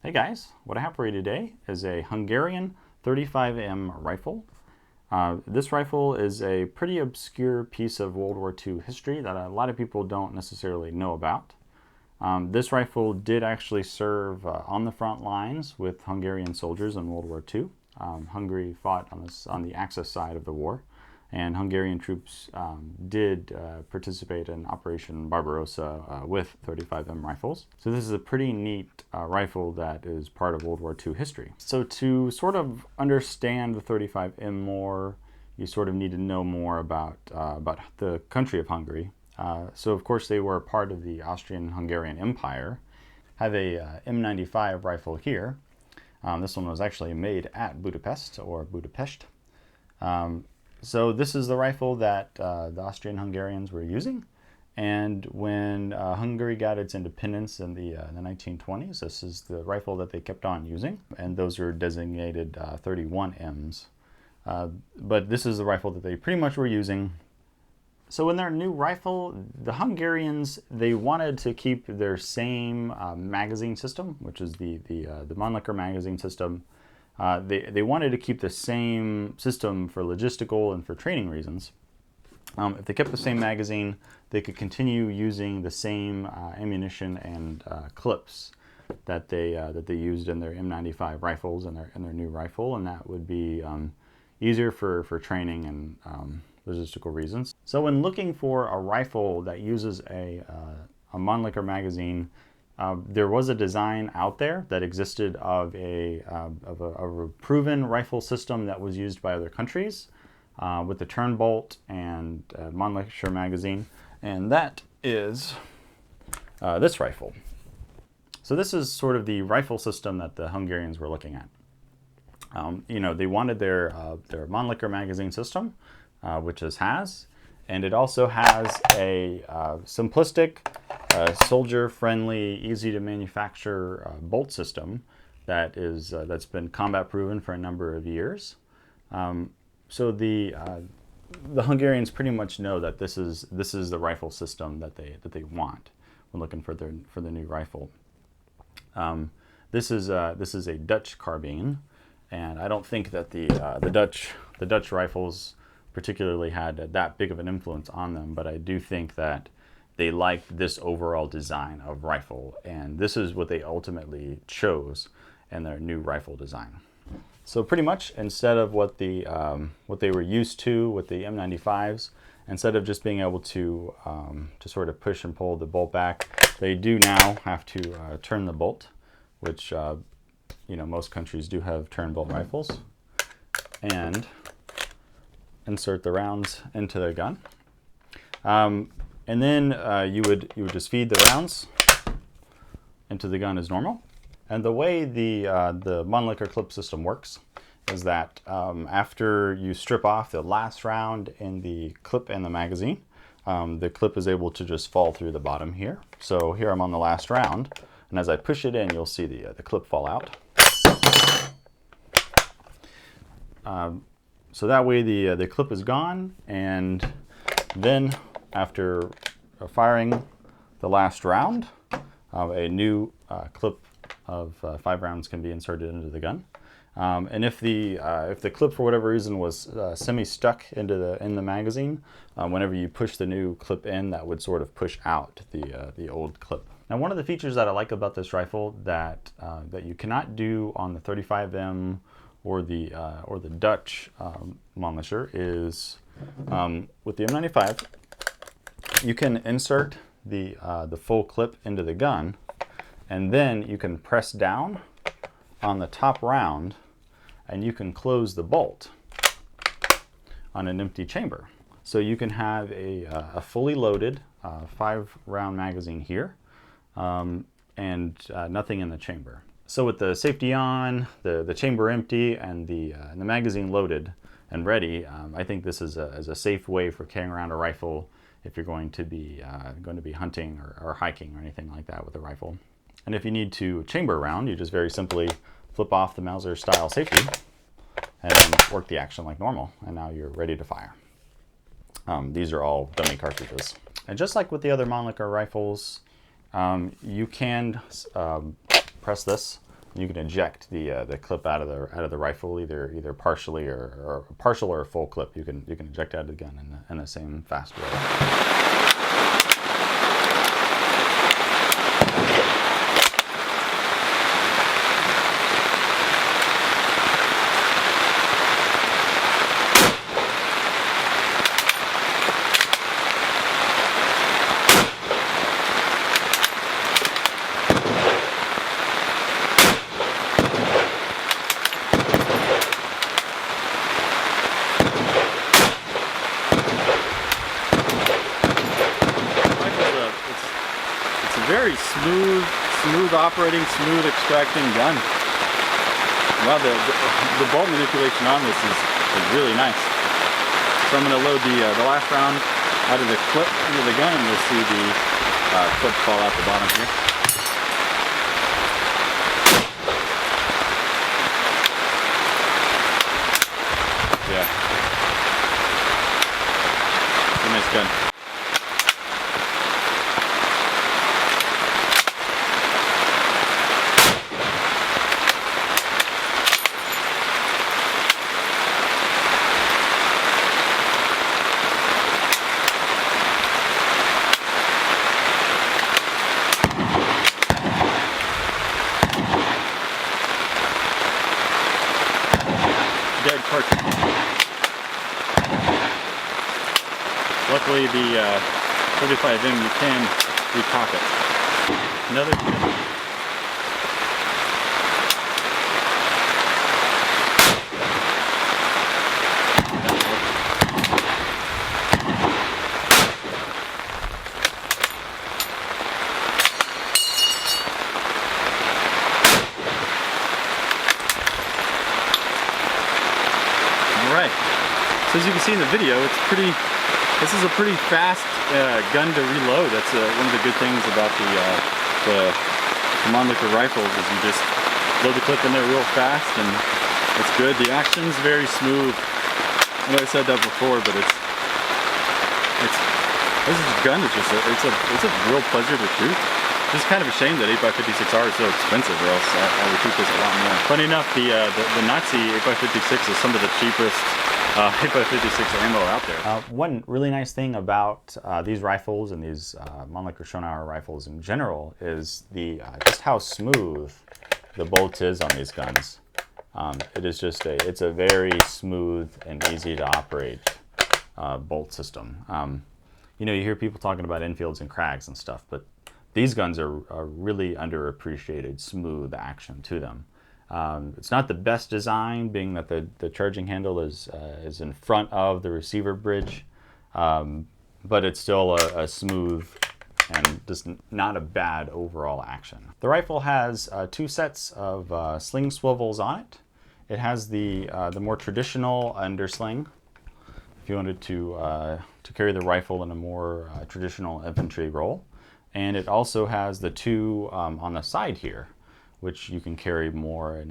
Hey guys, what I have for you today is a Hungarian 35M rifle. This rifle is a pretty obscure piece of World War II history that a lot of people don't necessarily know about. This rifle did actually serve on the front lines with Hungarian soldiers in World War II. Hungary fought on the Axis side of the war, and Hungarian troops did participate in Operation Barbarossa with 35M rifles. So this is a pretty neat rifle that is part of World War II history. So to sort of understand the 35M more, you sort of need to know more about the country of Hungary. So of course they were part of the Austrian-Hungarian Empire. I have a M95 rifle here. This one was actually made at Budapest. So this is the rifle that the Austrian-Hungarians were using, and when Hungary got its independence in the 1920s, this is the rifle that they kept on using, and those are designated 31Ms. But this is the rifle that they pretty much were using. So in their new rifle, the Hungarians, they wanted to keep their same magazine system, which is the Mannlicher magazine system. They wanted to keep the same system for logistical and for training reasons. If they kept the same magazine, they could continue using the same ammunition and clips that they used in their M95 rifles and their new rifle, and that would be easier for training and logistical reasons. So when looking for a rifle that uses a Mannlicher magazine, there was a design out there that existed of a proven rifle system that was used by other countries with the turn bolt and Mannlicher magazine, and that is this rifle. So this is sort of the rifle system that the Hungarians were looking at. They wanted their Mannlicher magazine system, which this has, and it also has a simplistic, soldier-friendly, easy-to-manufacture bolt system that's been combat-proven for a number of years. So the Hungarians pretty much know that this is the rifle system that they want when looking for the new rifle. This is a Dutch carbine, and I don't think that the Dutch rifles particularly had that big of an influence on them, but I do think that they liked this overall design of rifle, and this is what they ultimately chose in their new rifle design. So pretty much, instead of what they were used to with the M95s, instead of just being able to sort of push and pull the bolt back, they do now have to turn the bolt, which most countries do have turn bolt rifles, and insert the rounds into the gun. And then you would just feed the rounds into the gun as normal. And the way the Mannlicher clip system works is that after you strip off the last round in the clip and the magazine, the clip is able to just fall through the bottom here. So here I'm on the last round, and as I push it in, you'll see the clip fall out. So that way the clip is gone, and then after firing the last round, a new clip of 5 rounds can be inserted into the gun. And if the clip for whatever reason was semi-stuck in the magazine, whenever you push the new clip in, that would sort of push out the old clip. Now, one of the features that I like about this rifle that you cannot do on the 35M or the Dutch Mannlicher is with the M95, you can insert the full clip into the gun, and then you can press down on the top round, and you can close the bolt on an empty chamber. So you can have a fully loaded 5-round magazine here, and nothing in the chamber. So with the safety on, the chamber empty, and the magazine loaded and ready, I think this is a safe way for carrying around a rifle if you're going to be hunting or hiking or anything like that with a rifle. And if you need to chamber a round, you just very simply flip off the Mauser style safety and then work the action like normal, and now you're ready to fire. These are all dummy cartridges. And just like with the other Mannlicher rifles, you can press this You can eject the clip out of the rifle either partially or partial or a full clip. You can eject out of the gun in the same fast way. Very smooth operating, smooth extracting gun. Wow, the bolt manipulation on this is really nice. So I'm going to load the last round out of the clip into the gun, and you'll see the clip fall out the bottom here. Yeah, it's a nice gun. Dead cartridge. Luckily, the 35M you can recock it. Another tip. Alright, so as you can see in the video, this is a pretty fast gun to reload. That's one of the good things about the Mannlicher rifles is you just load the clip in there real fast and it's good. The action's very smooth. I know I said that before, but this gun is just it's a real pleasure to shoot. It's kind of a shame that 8x56R is so expensive, or else I would shoot this a lot more. Funny enough, the Nazi 8x56 is some of the cheapest 8x56 ammo out there. One really nice thing about these rifles and these Mannlicher-Schoenauer rifles in general is just how smooth the bolt is on these guns. It is just it's a very smooth and easy to operate bolt system. You know, you hear people talking about infields and crags and stuff, but these guns are really underappreciated smooth action to them. It's not the best design, being that the charging handle is in front of the receiver bridge, but it's still a smooth and just not a bad overall action. The rifle has two sets of sling swivels on it. It has the more traditional undersling, if you wanted to carry the rifle in a more traditional infantry role. And it also has the two on the side here, which you can carry more in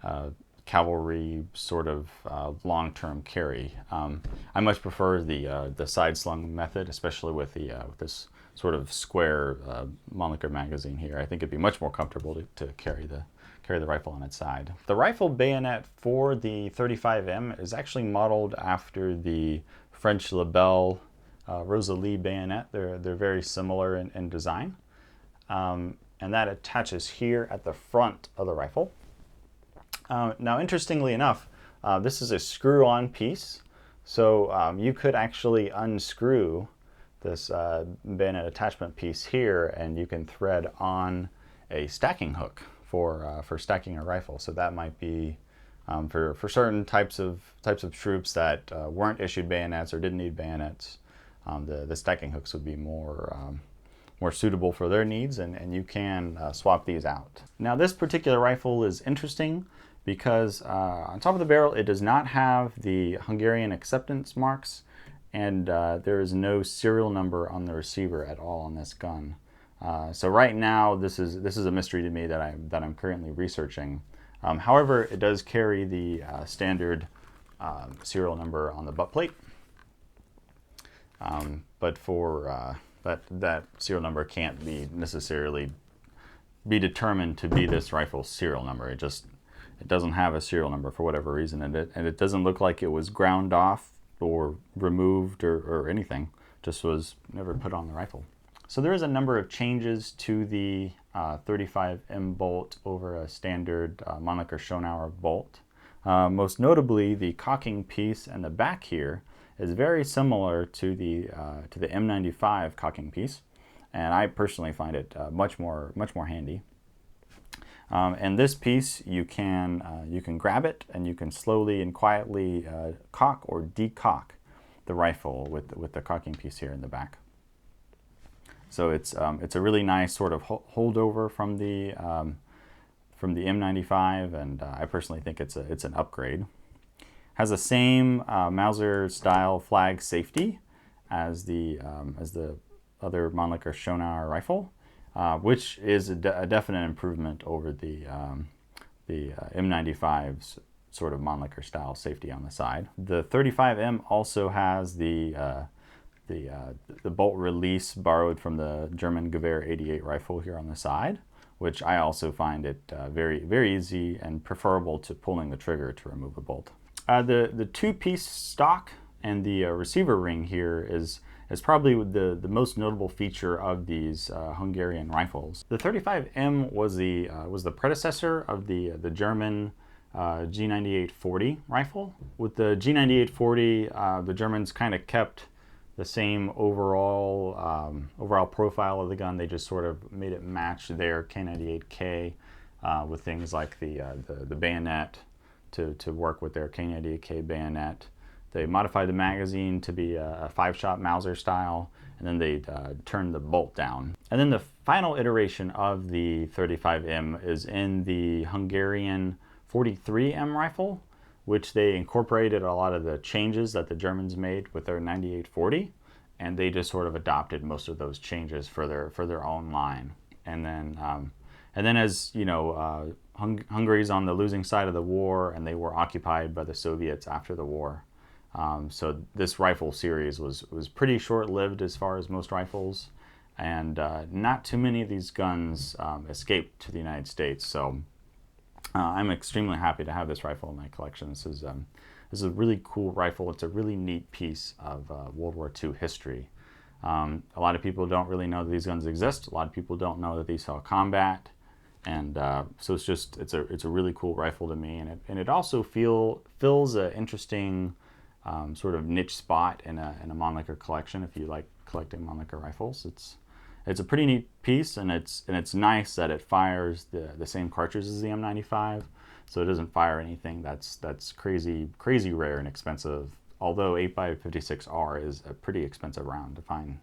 a cavalry sort of long-term carry. I much prefer the side slung method, especially with this sort of square Mannlicher magazine here. I think it'd be much more comfortable to carry the rifle on its side. The rifle bayonet for the 35M is actually modeled after the French Lebel Rosalie bayonet. They're very similar in design. And that attaches here at the front of the rifle. Now, interestingly enough, this is a screw-on piece, so you could actually unscrew this bayonet attachment piece here, and you can thread on a stacking hook for stacking a rifle. So that might be for certain types of troops that weren't issued bayonets or didn't need bayonets. The stacking hooks would be more suitable for their needs, and you can swap these out. Now, this particular rifle is interesting because on top of the barrel it does not have the Hungarian acceptance marks, and there is no serial number on the receiver at all on this gun. So right now this is a mystery to me that I'm currently researching. However, it does carry the standard serial number on the butt plate. But for that serial number can't be necessarily be determined to be this rifle's serial number. It doesn't have a serial number for whatever reason, and it doesn't look like it was ground off or removed or anything. Just was never put on the rifle. So there is a number of changes to the 35M bolt over a standard Mannlicher-Schoenauer bolt. Most notably, the cocking piece and the back here is very similar to the M95 cocking piece, and I personally find it much more handy. And this piece, you can grab it and you can slowly and quietly cock or decock the rifle with the cocking piece here in the back. So it's a really nice sort of holdover from the M95, and I personally think it's an upgrade. Has the same Mauser style flag safety as the other Mannlicher-Schoenauer rifle, which is a definite improvement over the M95's sort of Mannlicher style safety on the side. The 35M also has the bolt release borrowed from the German Gewehr 88 rifle here on the side, which I also find it very easy and preferable to pulling the trigger to remove a bolt. The two-piece stock and the receiver ring here is probably the most notable feature of these Hungarian rifles. The 35M was the predecessor of the German G9840 rifle. With the G9840, the Germans kind of kept the same overall profile of the gun. They just sort of made it match their K98K with things like the bayonet to work with their K98K bayonet. They modified the magazine to be a 5-shot Mauser style, and then they turned the bolt down. And then the final iteration of the 35M is in the Hungarian 43M rifle, which they incorporated a lot of the changes that the Germans made with their 9840, and they just sort of adopted most of those changes for their own line. And then as you know, Hungary's on the losing side of the war, and they were occupied by the Soviets after the war. So this rifle series was pretty short-lived as far as most rifles, and not too many of these guns escaped to the United States. So I'm extremely happy to have this rifle in my collection. This is a really cool rifle. It's a really neat piece of World War II history. A lot of people don't really know that these guns exist. A lot of people don't know that these saw combat, and so it's a really cool rifle to me, and it also fills an interesting sort of niche spot in a Mannlicher collection. If you like collecting Mannlicher rifles, it's a pretty neat piece, and it's nice that it fires the same cartridge as the M95, so it doesn't fire anything that's crazy rare and expensive. Although 8x56R is a pretty expensive round to find.